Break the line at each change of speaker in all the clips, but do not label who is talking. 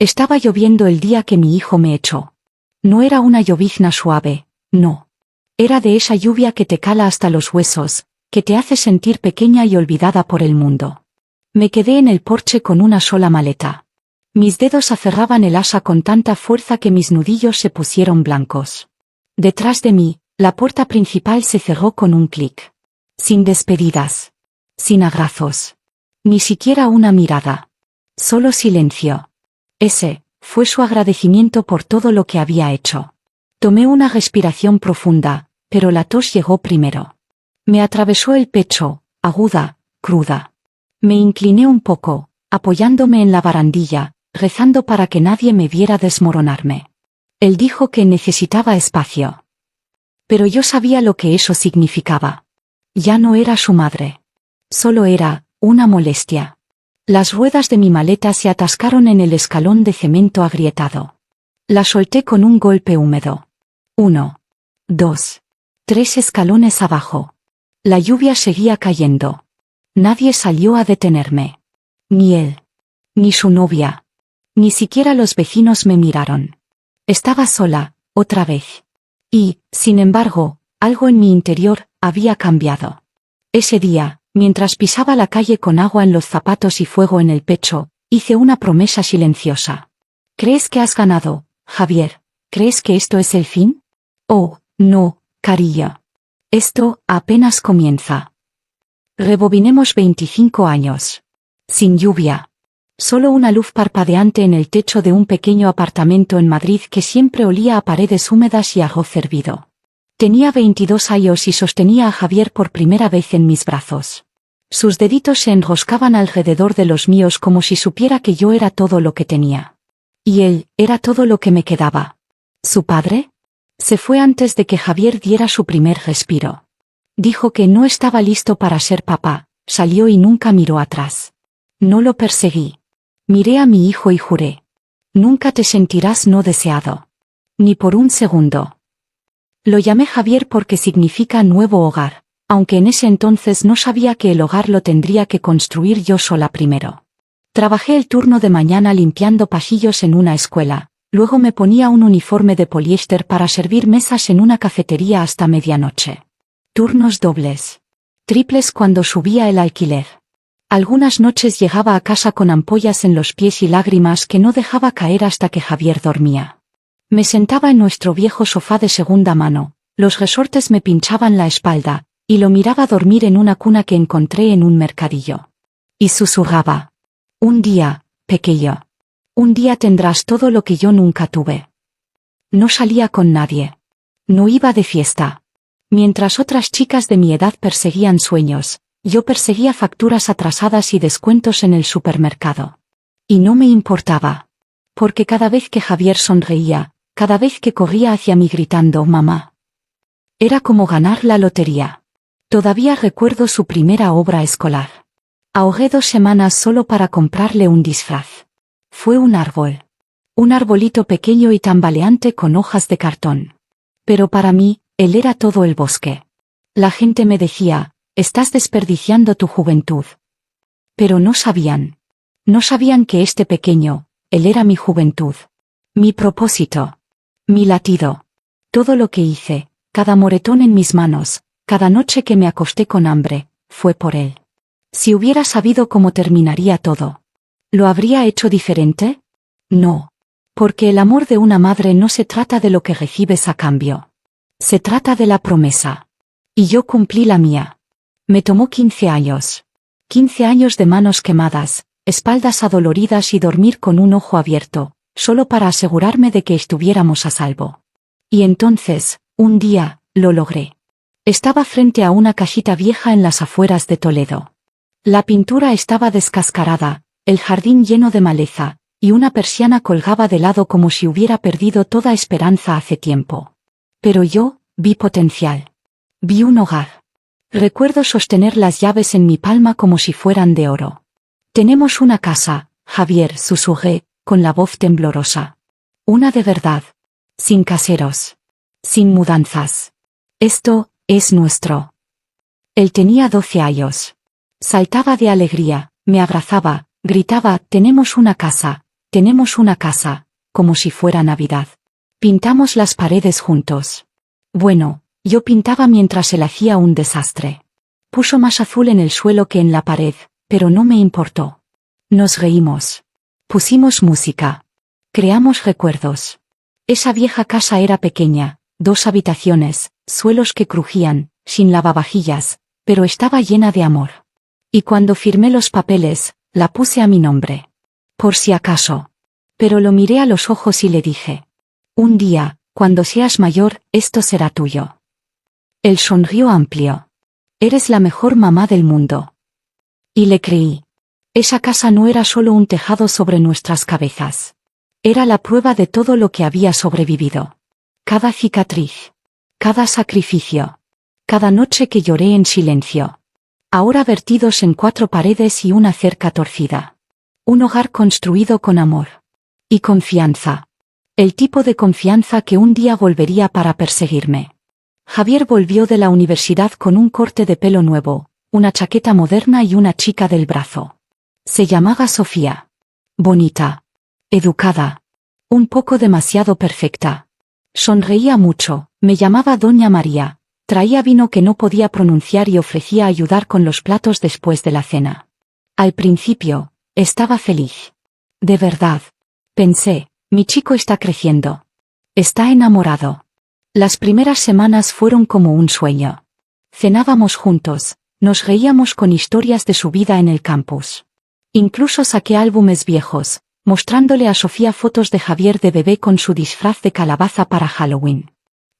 Estaba lloviendo el día que mi hijo me echó. No era una llovizna suave, no. Era de esa lluvia que te cala hasta los huesos, que te hace sentir pequeña y olvidada por el mundo. Me quedé en el porche con una sola maleta. Mis dedos aferraban el asa con tanta fuerza que mis nudillos se pusieron blancos. Detrás de mí, la puerta principal se cerró con un clic. Sin despedidas. Sin abrazos. Ni siquiera una mirada. Solo silencio. Ese fue su agradecimiento por todo lo que había hecho. Tomé una respiración profunda, pero la tos llegó primero. Me atravesó el pecho, aguda, cruda. Me incliné un poco, apoyándome en la barandilla, rezando para que nadie me viera desmoronarme. Él dijo que necesitaba espacio. Pero yo sabía lo que eso significaba. Ya no era su madre. Solo era una molestia. Las ruedas de mi maleta se atascaron en el escalón de cemento agrietado. La solté con un golpe húmedo. 1, 2, 3 escalones abajo. La lluvia seguía cayendo. Nadie salió a detenerme. Ni él. Ni su novia. Ni siquiera los vecinos me miraron. Estaba sola, otra vez. Y, sin embargo, algo en mi interior había cambiado. Ese día, mientras pisaba la calle con agua en los zapatos y fuego en el pecho, hice una promesa silenciosa. ¿Crees que has ganado, Javier? ¿Crees que esto es el fin? Oh, no, cariño. Esto apenas comienza. Rebobinemos 25 años. Sin lluvia. Solo una luz parpadeante en el techo de un pequeño apartamento en Madrid que siempre olía a paredes húmedas y a arroz hervido. Tenía 22 años y sostenía a Javier por primera vez en mis brazos. Sus deditos se enroscaban alrededor de los míos como si supiera que yo era todo lo que tenía. Y él era todo lo que me quedaba. ¿Su padre? Se fue antes de que Javier diera su primer respiro. Dijo que no estaba listo para ser papá, salió y nunca miró atrás. No lo perseguí. Miré a mi hijo y juré. Nunca te sentirás no deseado. Ni por un segundo. Lo llamé Javier porque significa nuevo hogar, aunque en ese entonces no sabía que el hogar lo tendría que construir yo sola primero. Trabajé el turno de mañana limpiando pasillos en una escuela, luego me ponía un uniforme de poliéster para servir mesas en una cafetería hasta medianoche. Turnos dobles. Triples cuando subía el alquiler. Algunas noches llegaba a casa con ampollas en los pies y lágrimas que no dejaba caer hasta que Javier dormía. Me sentaba en nuestro viejo sofá de segunda mano, los resortes me pinchaban la espalda, y lo miraba dormir en una cuna que encontré en un mercadillo. Y susurraba. Un día, pequeño. Un día tendrás todo lo que yo nunca tuve. No salía con nadie. No iba de fiesta. Mientras otras chicas de mi edad perseguían sueños, yo perseguía facturas atrasadas y descuentos en el supermercado. Y no me importaba. Porque cada vez que Javier sonreía, cada vez que corría hacia mí gritando «mamá», era como ganar la lotería. Todavía recuerdo su primera obra escolar. Ahogué 2 semanas solo para comprarle un disfraz. Fue un árbol. Un arbolito pequeño y tambaleante con hojas de cartón. Pero para mí, él era todo el bosque. La gente me decía, estás desperdiciando tu juventud. Pero no sabían. No sabían que este pequeño, él era mi juventud. Mi propósito. Mi latido. Todo lo que hice, cada moretón en mis manos, cada noche que me acosté con hambre, fue por él. Si hubiera sabido cómo terminaría todo, ¿lo habría hecho diferente? No. Porque el amor de una madre no se trata de lo que recibes a cambio. Se trata de la promesa. Y yo cumplí la mía. Me tomó 15 años. 15 años de manos quemadas, espaldas adoloridas y dormir con un ojo abierto, solo para asegurarme de que estuviéramos a salvo. Y entonces, un día, lo logré. Estaba frente a una cajita vieja en las afueras de Toledo. La pintura estaba descascarada, el jardín lleno de maleza, y una persiana colgaba de lado como si hubiera perdido toda esperanza hace tiempo. Pero yo, vi potencial. Vi un hogar. Recuerdo sostener las llaves en mi palma como si fueran de oro. Tenemos una casa, Javier, susurré, con la voz temblorosa. Una de verdad. Sin caseros. Sin mudanzas. Esto, es nuestro. Él tenía 12 años. Saltaba de alegría, me abrazaba, gritaba, tenemos una casa, Tenemos una casa, como si fuera Navidad. Pintamos las paredes juntos. Bueno, yo pintaba mientras él hacía un desastre. Puso más azul en el suelo que en la pared, pero no me importó. Nos reímos. Pusimos música. Creamos recuerdos. Esa vieja casa era pequeña, 2 habitaciones, suelos que crujían, sin lavavajillas, pero estaba llena de amor. Y cuando firmé los papeles, la puse a mi nombre. Por si acaso. Pero lo miré a los ojos y le dije: un día, cuando seas mayor, esto será tuyo. Él sonrió amplio. Eres la mejor mamá del mundo. Y le creí. Esa casa no era solo un tejado sobre nuestras cabezas. Era la prueba de todo lo que había sobrevivido. Cada cicatriz. Cada sacrificio. Cada noche que lloré en silencio. Ahora vertidos en 4 paredes y una cerca torcida. Un hogar construido con amor. Y confianza. El tipo de confianza que un día volvería para perseguirme. Javier volvió de la universidad con un corte de pelo nuevo, una chaqueta moderna y una chica del brazo. Se llamaba Sofía. Bonita. Educada. Un poco demasiado perfecta. Sonreía mucho, me llamaba Doña María, traía vino que no podía pronunciar y ofrecía ayudar con los platos después de la cena. Al principio, estaba feliz. De verdad. Pensé, mi chico está creciendo. Está enamorado. Las primeras semanas fueron como un sueño. Cenábamos juntos, nos reíamos con historias de su vida en el campus. Incluso saqué álbumes viejos, mostrándole a Sofía fotos de Javier de bebé con su disfraz de calabaza para Halloween.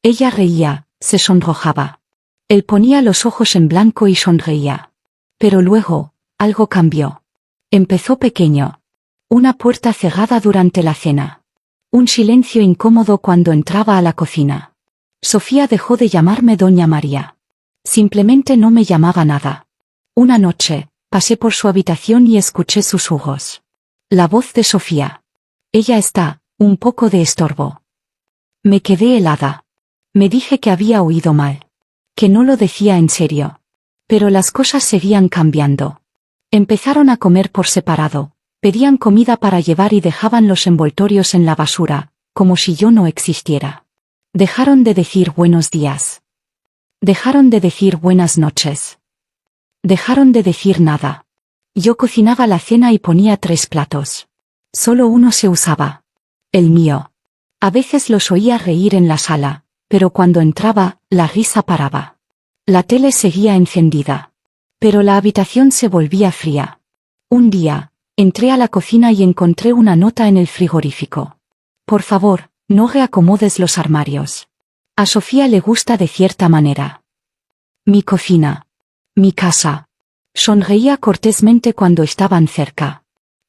Ella reía, se sonrojaba. Él ponía los ojos en blanco y sonreía. Pero luego, algo cambió. Empezó pequeño. Una puerta cerrada durante la cena. Un silencio incómodo cuando entraba a la cocina. Sofía dejó de llamarme Doña María. Simplemente no me llamaba nada. Una noche, pasé por su habitación y escuché susurros. La voz de Sofía. Ella está, un poco de estorbo. Me quedé helada. Me dije que había oído mal. Que no lo decía en serio. Pero las cosas seguían cambiando. Empezaron a comer por separado, pedían comida para llevar y dejaban los envoltorios en la basura, como si yo no existiera. Dejaron de decir buenos días. Dejaron de decir buenas noches. Dejaron de decir nada. Yo cocinaba la cena y ponía 3 platos. Solo uno se usaba. El mío. A veces los oía reír en la sala, pero cuando entraba, la risa paraba. La tele seguía encendida. Pero la habitación se volvía fría. Un día, entré a la cocina y encontré una nota en el frigorífico. Por favor, no reacomodes los armarios. A Sofía le gusta de cierta manera. Mi cocina. Mi casa. Sonreía cortésmente cuando estaban cerca.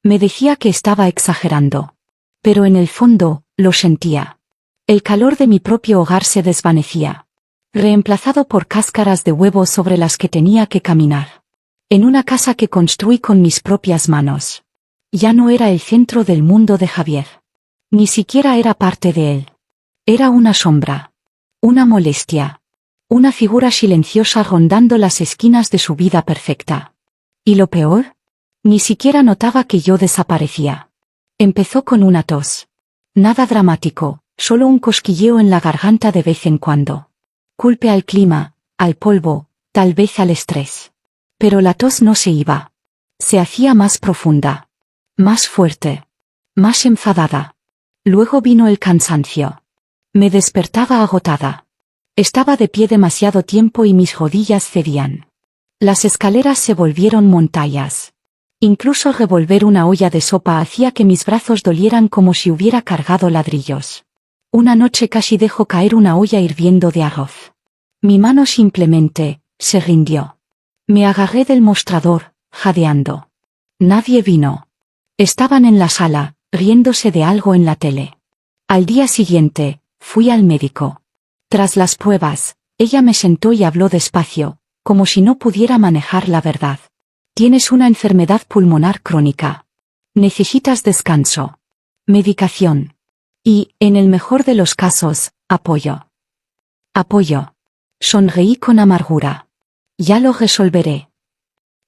Me decía que estaba exagerando. Pero en el fondo, lo sentía. El calor de mi propio hogar se desvanecía. Reemplazado por cáscaras de huevo sobre las que tenía que caminar. En una casa que construí con mis propias manos. Ya no era el centro del mundo de Javier. Ni siquiera era parte de él. Era una sombra. Una molestia. Una figura silenciosa rondando las esquinas de su vida perfecta. ¿Y lo peor? Ni siquiera notaba que yo desaparecía. Empezó con una tos. Nada dramático, solo un cosquilleo en la garganta de vez en cuando. Culpe al clima, al polvo, tal vez al estrés. Pero la tos no se iba. Se hacía más profunda. Más fuerte. Más enfadada. Luego vino el cansancio. Me despertaba agotada. Estaba de pie demasiado tiempo y mis rodillas cedían. Las escaleras se volvieron montañas. Incluso revolver una olla de sopa hacía que mis brazos dolieran como si hubiera cargado ladrillos. Una noche casi dejó caer una olla hirviendo de arroz. Mi mano simplemente se rindió. Me agarré del mostrador, jadeando. Nadie vino. Estaban en la sala, riéndose de algo en la tele. Al día siguiente, fui al médico. Tras las pruebas, ella me sentó y habló despacio, como si no pudiera manejar la verdad. Tienes una enfermedad pulmonar crónica. Necesitas descanso. Medicación. Y, en el mejor de los casos, apoyo. Apoyo. Sonreí con amargura. Ya lo resolveré.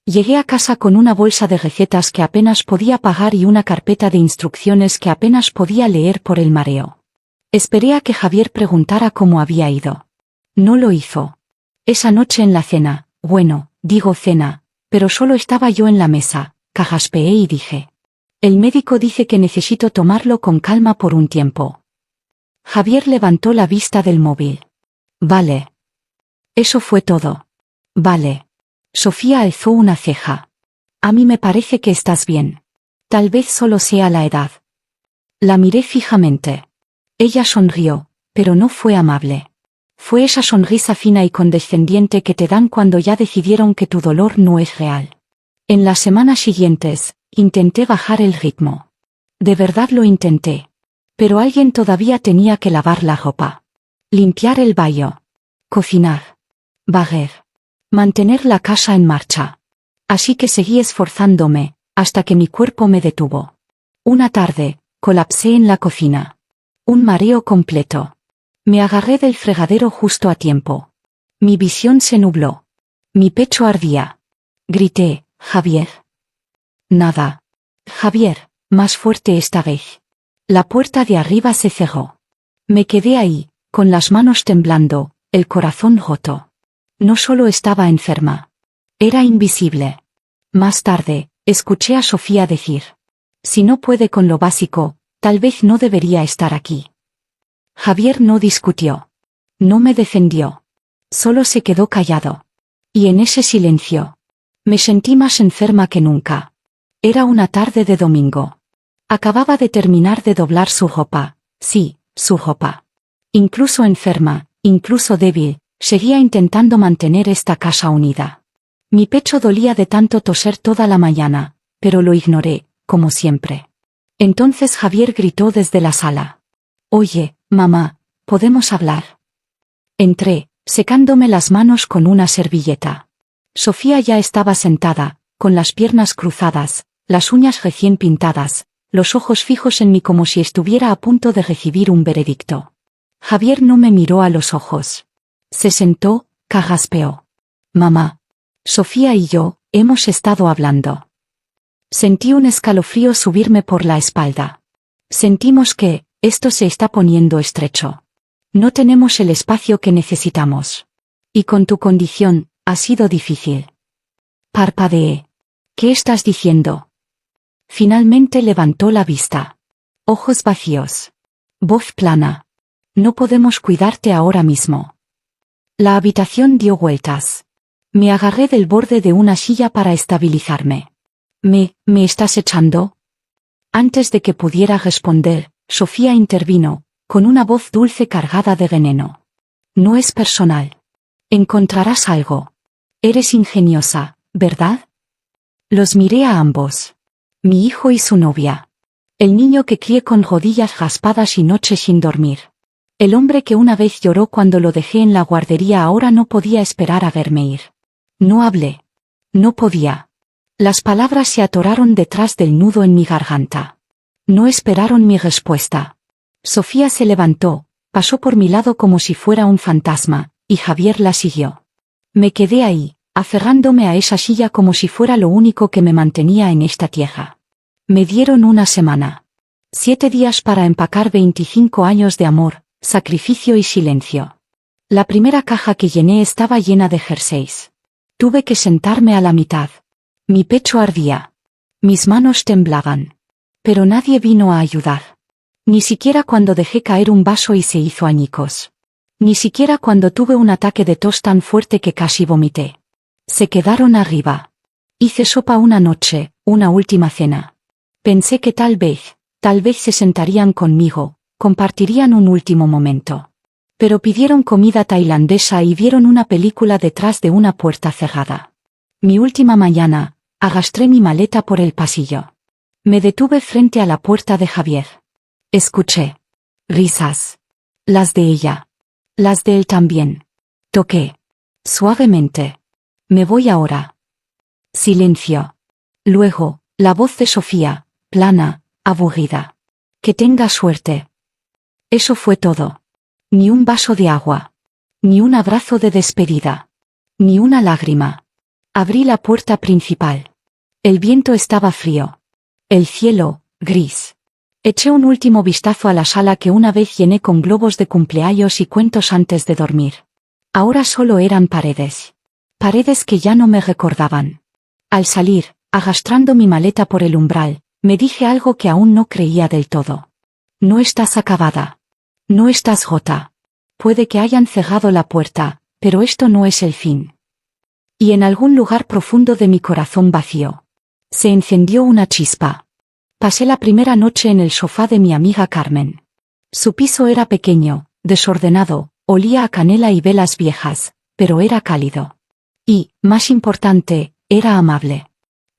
Llegué a casa con una bolsa de recetas que apenas podía pagar y una carpeta de instrucciones que apenas podía leer por el mareo. Esperé a que Javier preguntara cómo había ido. No lo hizo. Esa noche en la cena, bueno, digo cena, pero solo estaba yo en la mesa, carraspeé y dije. El médico dice que necesito tomarlo con calma por un tiempo. Javier levantó la vista del móvil. Vale. Eso fue todo. Vale. Sofía alzó una ceja. A mí me parece que estás bien. Tal vez solo sea la edad. La miré fijamente. Ella sonrió, pero no fue amable. Fue esa sonrisa fina y condescendiente que te dan cuando ya decidieron que tu dolor no es real. En las semanas siguientes, intenté bajar el ritmo. De verdad lo intenté. Pero alguien todavía tenía que lavar la ropa. Limpiar el baño. Cocinar. Barrer. Mantener la casa en marcha. Así que seguí esforzándome, hasta que mi cuerpo me detuvo. Una tarde, colapsé en la cocina. Un mareo completo. Me agarré del fregadero justo a tiempo. Mi visión se nubló. Mi pecho ardía. Grité, Javier. Nada. Javier, más fuerte esta vez. La puerta de arriba se cerró. Me quedé ahí, con las manos temblando, el corazón roto. No solo estaba enferma. Era invisible. Más tarde, escuché a Sofía decir. Si no puede con lo básico, tal vez no debería estar aquí. Javier no discutió. No me defendió. Solo se quedó callado. Y en ese silencio, me sentí más enferma que nunca. Era una tarde de domingo. Acababa de terminar de doblar su ropa. Sí, su ropa. Incluso enferma, incluso débil, seguía intentando mantener esta casa unida. Mi pecho dolía de tanto toser toda la mañana, pero lo ignoré, como siempre. Entonces Javier gritó desde la sala. Oye, mamá, ¿podemos hablar? Entré, secándome las manos con una servilleta. Sofía ya estaba sentada, con las piernas cruzadas, las uñas recién pintadas, los ojos fijos en mí como si estuviera a punto de recibir un veredicto. Javier no me miró a los ojos. Se sentó, carraspeó. Mamá. Sofía y yo, hemos estado hablando. Sentí un escalofrío subirme por la espalda. Sentimos que, esto se está poniendo estrecho. No tenemos el espacio que necesitamos. Y con tu condición, ha sido difícil. Parpadeé. ¿Qué estás diciendo? Finalmente levantó la vista. Ojos vacíos. Voz plana. No podemos cuidarte ahora mismo. La habitación dio vueltas. Me agarré del borde de una silla para estabilizarme. ¿Me estás echando? Antes de que pudiera responder, Sofía intervino, con una voz dulce cargada de veneno. No es personal. Encontrarás algo. Eres ingeniosa, ¿verdad? Los miré a ambos. Mi hijo y su novia. El niño que crié con rodillas raspadas y noches sin dormir. El hombre que una vez lloró cuando lo dejé en la guardería ahora no podía esperar a verme ir. No hablé. No podía. Las palabras se atoraron detrás del nudo en mi garganta. No esperaron mi respuesta. Sofía se levantó, pasó por mi lado como si fuera un fantasma, y Javier la siguió. Me quedé ahí, aferrándome a esa silla como si fuera lo único que me mantenía en esta tierra. Me dieron una semana. 7 días para empacar 25 años de amor, sacrificio y silencio. La primera caja que llené estaba llena de jerseys. Tuve que sentarme a la mitad. Mi pecho ardía. Mis manos temblaban. Pero nadie vino a ayudar. Ni siquiera cuando dejé caer un vaso y se hizo añicos. Ni siquiera cuando tuve un ataque de tos tan fuerte que casi vomité. Se quedaron arriba. Hice sopa una noche, una última cena. Pensé que tal vez se sentarían conmigo, compartirían un último momento. Pero pidieron comida tailandesa y vieron una película detrás de una puerta cerrada. Mi última mañana, arrastré mi maleta por el pasillo. Me detuve frente a la puerta de Javier. Escuché. Risas. Las de ella. Las de él también. Toqué. Suavemente. Me voy ahora. Silencio. Luego, la voz de Sofía, plana, aburrida. Que tenga suerte. Eso fue todo. Ni un vaso de agua. Ni un abrazo de despedida. Ni una lágrima. Abrí la puerta principal. El viento estaba frío. El cielo, gris. Eché un último vistazo a la sala que una vez llené con globos de cumpleaños y cuentos antes de dormir. Ahora solo eran paredes. Paredes que ya no me recordaban. Al salir, arrastrando mi maleta por el umbral, me dije algo que aún no creía del todo. No estás acabada. No estás rota. Puede que hayan cerrado la puerta, pero esto no es el fin. Y en algún lugar profundo de mi corazón vacío, se encendió una chispa. Pasé la primera noche en el sofá de mi amiga Carmen. Su piso era pequeño, desordenado, olía a canela y velas viejas, pero era cálido. Y, más importante, era amable.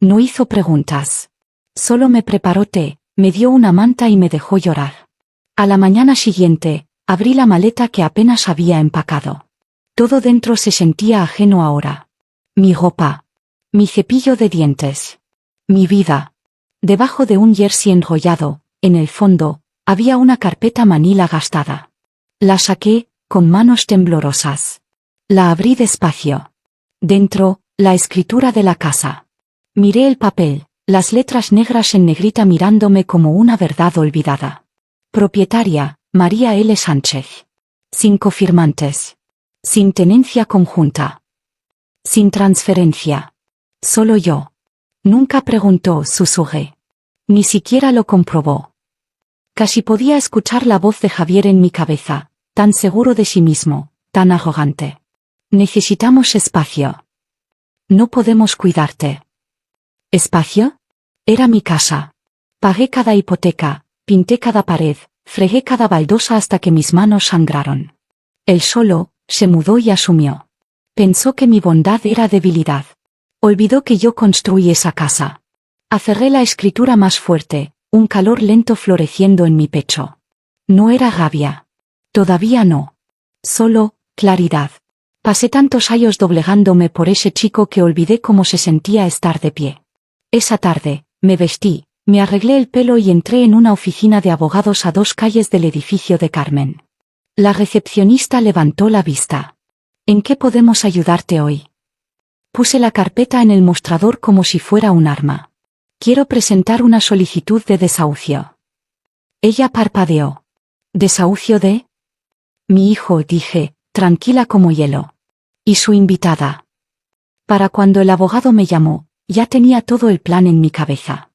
No hizo preguntas. Solo me preparó té, me dio una manta y me dejó llorar. A la mañana siguiente, abrí la maleta que apenas había empacado. Todo dentro se sentía ajeno ahora. Mi ropa. Mi cepillo de dientes. Mi vida. Debajo de un jersey enrollado, en el fondo, había una carpeta manila gastada. La saqué, con manos temblorosas. La abrí despacio. Dentro, la escritura de la casa. Miré el papel, las letras negras en negrita mirándome como una verdad olvidada. Propietaria, María L. Sánchez. Sin cofirmantes. Sin tenencia conjunta. Sin transferencia. Solo yo. Nunca preguntó, susurré. Ni siquiera lo comprobó. Casi podía escuchar la voz de Javier en mi cabeza, tan seguro de sí mismo, tan arrogante. Necesitamos espacio. No podemos cuidarte. ¿Espacio? Era mi casa. Pagué cada hipoteca, pinté cada pared, fregué cada baldosa hasta que mis manos sangraron. Él solo, se mudó y asumió. Pensó que mi bondad era debilidad. Olvidó que yo construí esa casa. Aferré la escritura más fuerte, un calor lento floreciendo en mi pecho. No era rabia. Todavía no. Solo, claridad. Pasé tantos años doblegándome por ese chico que olvidé cómo se sentía estar de pie. Esa tarde, me vestí, me arreglé el pelo y entré en una oficina de abogados a 2 calles del edificio de Carmen. La recepcionista levantó la vista. ¿En qué podemos ayudarte hoy? Puse la carpeta en el mostrador como si fuera un arma. Quiero presentar una solicitud de desahucio. Ella parpadeó. ¿Desahucio de? Mi hijo, dije, tranquila como hielo. ¿Y su invitada? Para cuando el abogado me llamó, ya tenía todo el plan en mi cabeza.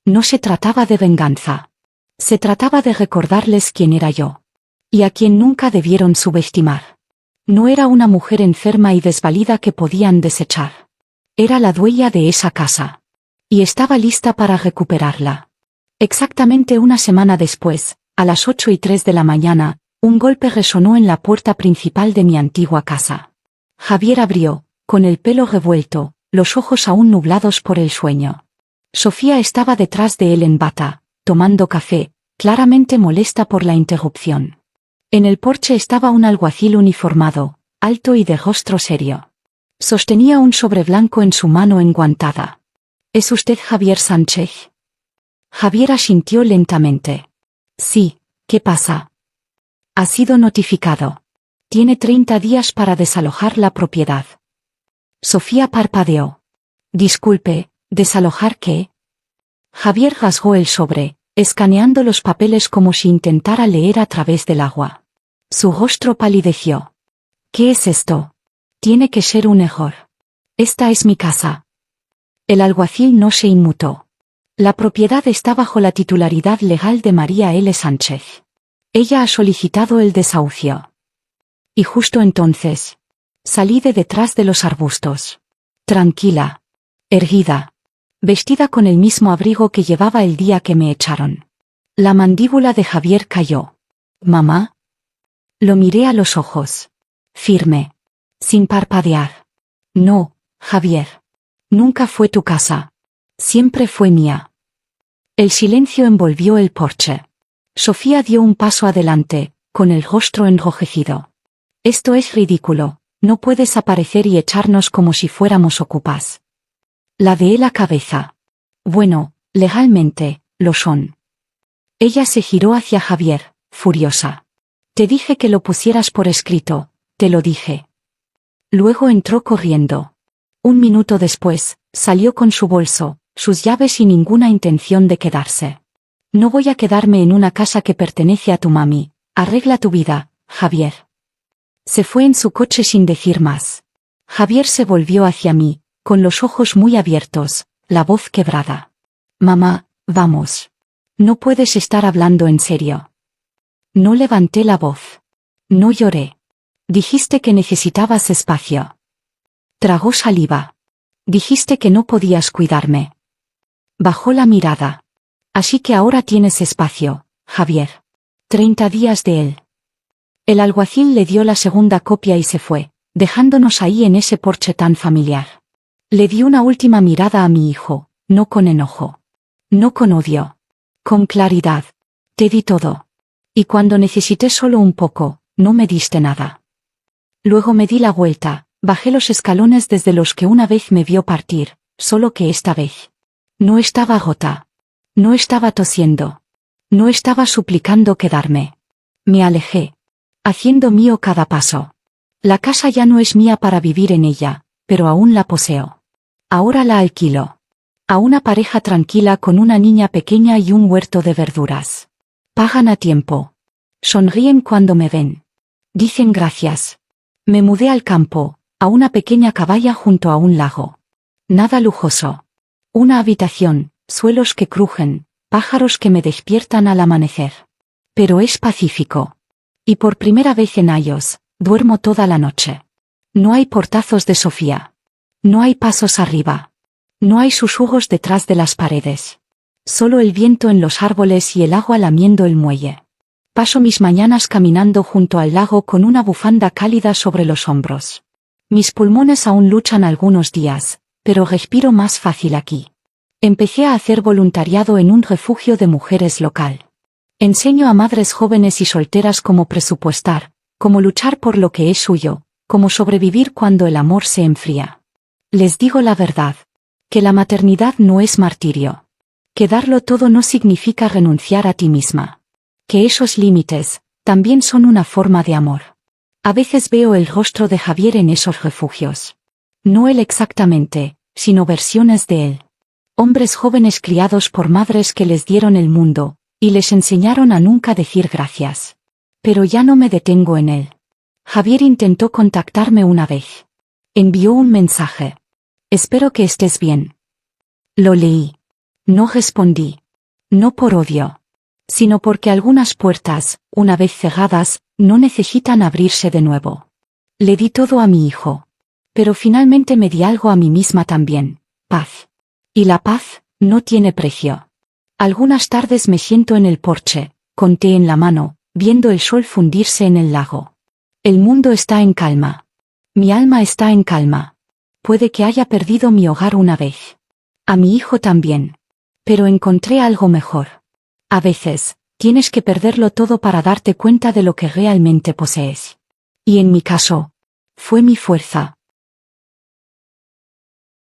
No se trataba de venganza. Se trataba de recordarles quién era yo. Y a quien nunca debieron subestimar. No era una mujer enferma y desvalida que podían desechar. Era la dueña de esa casa. Y estaba lista para recuperarla. Exactamente una semana después, a las 8:03 de la mañana, un golpe resonó en la puerta principal de mi antigua casa. Javier abrió, con el pelo revuelto, los ojos aún nublados por el sueño. Sofía estaba detrás de él en bata, tomando café, claramente molesta por la interrupción. En el porche estaba un alguacil uniformado, alto y de rostro serio. Sostenía un sobre blanco en su mano enguantada. ¿Es usted Javier Sánchez? Javier asintió lentamente. Sí, ¿qué pasa? Ha sido notificado. Tiene 30 días para desalojar la propiedad. Sofía parpadeó. Disculpe, ¿desalojar qué? Javier rasgó el sobre, escaneando los papeles como si intentara leer a través del agua. Su rostro palideció. ¿Qué es esto? Tiene que ser un error. Esta es mi casa. El alguacil no se inmutó. La propiedad está bajo la titularidad legal de María L. Sánchez. Ella ha solicitado el desahucio. Y justo entonces, salí de detrás de los arbustos. Tranquila. Erguida. Vestida con el mismo abrigo que llevaba el día que me echaron. La mandíbula de Javier cayó. ¿Mamá? Lo miré a los ojos. Firme. Sin parpadear. No, Javier. Nunca fue tu casa. Siempre fue mía. El silencio envolvió el porche. Sofía dio un paso adelante, con el rostro enrojecido. Esto es ridículo, no puedes aparecer y echarnos como si fuéramos ocupas. Ladeé la cabeza. Bueno, legalmente, lo son. Ella se giró hacia Javier, furiosa. Te dije que lo pusieras por escrito, te lo dije. Luego entró corriendo. Un minuto después, salió con su bolso, sus llaves y ninguna intención de quedarse. No voy a quedarme en una casa que pertenece a tu mami. Arregla tu vida, Javier. Se fue en su coche sin decir más. Javier se volvió hacia mí, con los ojos muy abiertos, la voz quebrada. Mamá, vamos. No puedes estar hablando en serio. No levanté la voz. No lloré. Dijiste que necesitabas espacio. Tragó saliva. Dijiste que no podías cuidarme. Bajó la mirada. Así que ahora tienes espacio, Javier. 30 días de él. El alguacil le dio la segunda copia y se fue, dejándonos ahí en ese porche tan familiar. Le di una última mirada a mi hijo, no con enojo. No con odio. Con claridad. Te di todo. Y cuando necesité solo un poco, no me diste nada. Luego me di la vuelta, bajé los escalones desde los que una vez me vio partir, solo que esta vez. No estaba agota. No estaba tosiendo. No estaba suplicando quedarme. Me alejé. Haciendo mío cada paso. La casa ya no es mía para vivir en ella, pero aún la poseo. Ahora la alquilo. A una pareja tranquila con una niña pequeña y un huerto de verduras. Pagan a tiempo. Sonríen cuando me ven. Dicen gracias. Me mudé al campo, a una pequeña cabaña junto a un lago. Nada lujoso. Una habitación, suelos que crujen, pájaros que me despiertan al amanecer. Pero es pacífico. Y por primera vez en años, duermo toda la noche. No hay portazos de Sofía. No hay pasos arriba. No hay susurros detrás de las paredes. Solo el viento en los árboles y el agua lamiendo el muelle. Paso mis mañanas caminando junto al lago con una bufanda cálida sobre los hombros. Mis pulmones aún luchan algunos días, pero respiro más fácil aquí. Empecé a hacer voluntariado en un refugio de mujeres local. Enseño a madres jóvenes y solteras cómo presupuestar, cómo luchar por lo que es suyo, cómo sobrevivir cuando el amor se enfría. Les digo la verdad, que la maternidad no es martirio. Que darlo todo no significa renunciar a ti misma. Que esos límites, también son una forma de amor. A veces veo el rostro de Javier en esos refugios. No él exactamente, sino versiones de él. Hombres jóvenes criados por madres que les dieron el mundo, y les enseñaron a nunca decir gracias. Pero ya no me detengo en él. Javier intentó contactarme una vez. Envió un mensaje. Espero que estés bien. Lo leí. No respondí. No por odio. Sino porque algunas puertas, una vez cerradas, no necesitan abrirse de nuevo. Le di todo a mi hijo. Pero finalmente me di algo a mí misma también. Paz. Y la paz, no tiene precio. Algunas tardes me siento en el porche, con té en la mano, viendo el sol fundirse en el lago. El mundo está en calma. Mi alma está en calma. Puede que haya perdido mi hogar una vez. A mi hijo también. Pero encontré algo mejor. A veces, tienes que perderlo todo para darte cuenta de lo que realmente posees. Y en mi caso, fue mi fuerza,